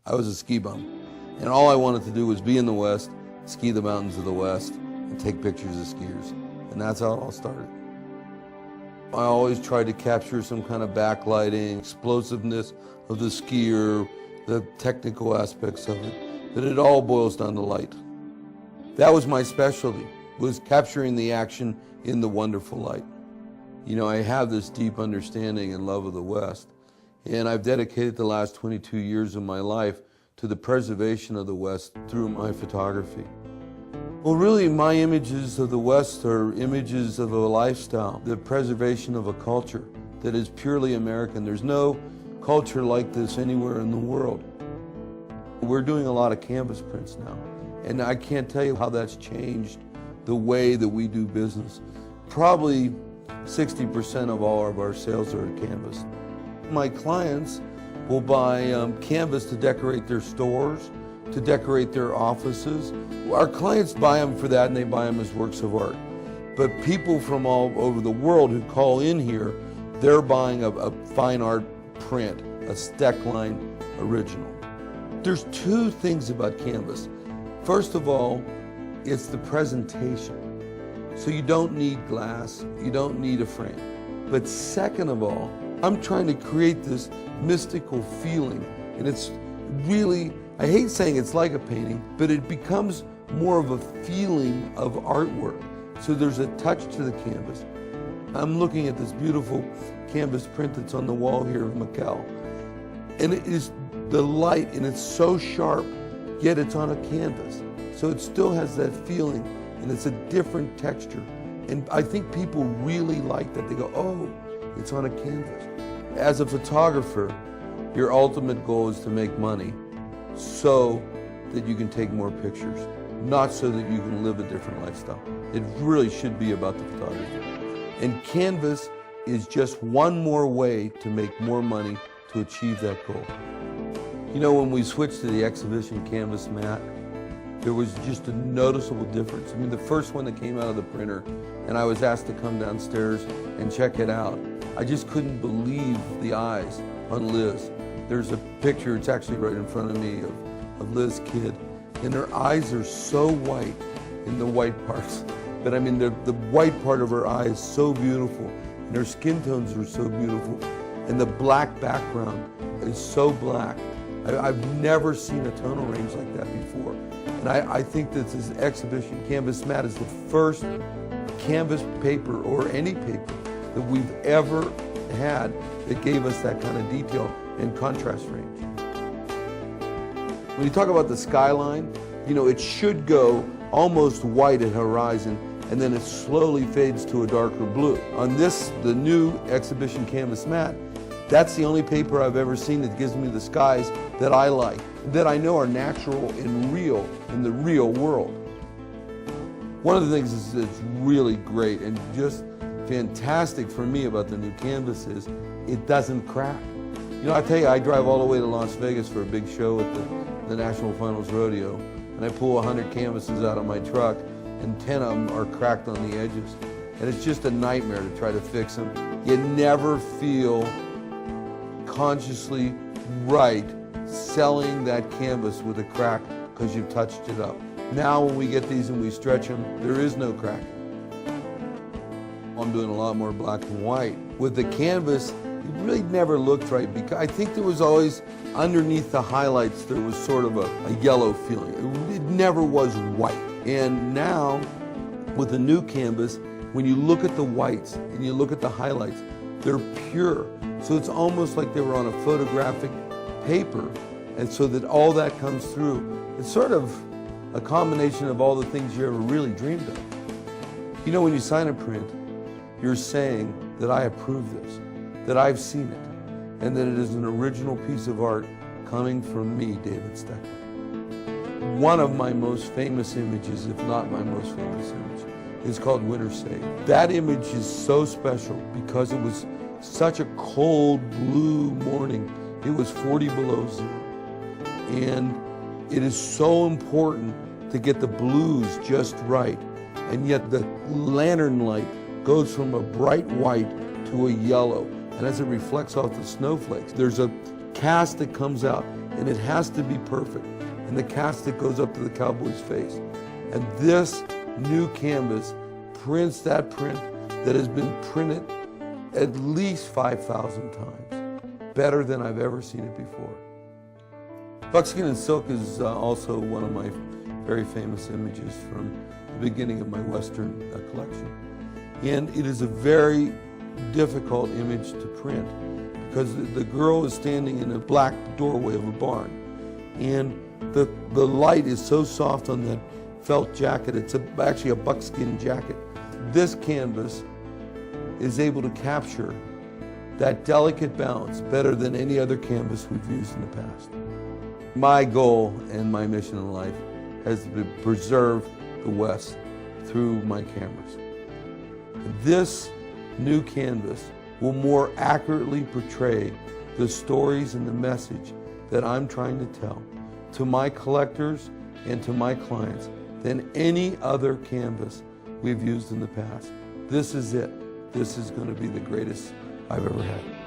I was a ski bum, and all I wanted to do was be in the West, ski the mountains of the West, and take pictures of skiers. And that's how it all started. I always tried to capture some kind of backlighting, explosiveness of the skier, the technical aspects of it, but it all boils down to light. That was my specialty, was capturing the action in the wonderful light. You know, I have this deep understanding and love of the West, and I've dedicated the last 22 years of my life to the preservation of the West through my photography. Well, really, my images of the West are images of a lifestyle, the preservation of a culture that is purely American. There's no culture like this anywhere in the world. We're doing a lot of canvas prints now, and I can't tell you how that's changed the way that we do business. Probably 60% of all of our sales are canvas. My clients will buy canvas to decorate their stores, to decorate their offices. Our clients buy them for that, and they buy them as works of art. But people from all over the world who call in here, they're buying a fine art print, a Stoecklein original. There's two things about canvas. First of all, it's the presentation. So you don't need glass, you don't need a frame. But second of all, I'm trying to create this mystical feeling, and it's really, I hate saying it's like a painting, but it becomes more of a feeling of artwork. So there's a touch to the canvas. I'm looking at this beautiful canvas print that's on the wall here of Mikkel. And it is the light, and it's so sharp, yet it's on a canvas. So it still has that feeling, and it's a different texture. And I think people really like that. They go, oh, it's on a canvas. As a photographer, your ultimate goal is to make money so that you can take more pictures, not so that you can live a different lifestyle. It really should be about the photography. And canvas is just one more way to make more money to achieve that goal. You know, when we switched to the exhibition canvas mat, there was just a noticeable difference. I mean, the first one that came out of the printer, and I was asked to come downstairs and check it out, I just couldn't believe the eyes on Liz. There's a picture, it's actually right in front of me, of Liz Kidd, and her eyes are so white in the white parts. But I mean, the white part of her eye is so beautiful, and her skin tones are so beautiful, and the black background is so black. I've never seen a tonal range like that before. And I think that this exhibition canvas mat is the first canvas paper, or any paper, that we've ever had that gave us that kind of detail and contrast range. When you talk about the skyline, you know, it should go almost white at horizon, and then it slowly fades to a darker blue. On this, the new exhibition canvas mat, that's the only paper I've ever seen that gives me the skies that I like, that I know are natural and real in the real world. One of the things that's really great and just fantastic for me about the new canvas is it doesn't crack. You know, I tell you, I drive all the way to Las Vegas for a big show at the National Finals Rodeo, and I pull 100 canvases out of my truck, and 10 of them are cracked on the edges. And it's just a nightmare to try to fix them. You never feel consciously right selling that canvas with a crack because you've touched it up. Now when we get these and we stretch them, there is no crack. I'm doing a lot more black and white. With the canvas, it really never looked right, because I think there was always, underneath the highlights, there was sort of a yellow feeling. It never was white. And now, with the new canvas, when you look at the whites and you look at the highlights, they're pure. So it's almost like they were on a photographic paper, and so that all that comes through. It's sort of a combination of all the things you ever really dreamed of. You know, when you sign a print, you're saying that I approve this, that I've seen it, and that it is an original piece of art coming from me, David Stoecklein. One of my most famous images, if not my most famous image, is called Winter Save. That image is so special because it was such a cold blue morning. It was 40 below zero. And it is so important to get the blues just right. And yet the lantern light goes from a bright white to a yellow. And as it reflects off the snowflakes, there's a cast that comes out, and it has to be perfect. And the casket goes up to the cowboy's face. And this new canvas prints that print that has been printed at least 5,000 times, better than I've ever seen it before. Buckskin and silk is also one of my very famous images from the beginning of my Western collection. And it is a very difficult image to print because the girl is standing in a black doorway of a barn. And the light is so soft on that felt jacket, it's actually a buckskin jacket. This canvas is able to capture that delicate balance better than any other canvas we've used in the past. My goal and my mission in life has to preserve the West through my cameras. This new canvas will more accurately portray the stories and the message that I'm trying to tell to my collectors and to my clients than any other canvas we've used in the past. This is it. This is going to be the greatest I've ever had.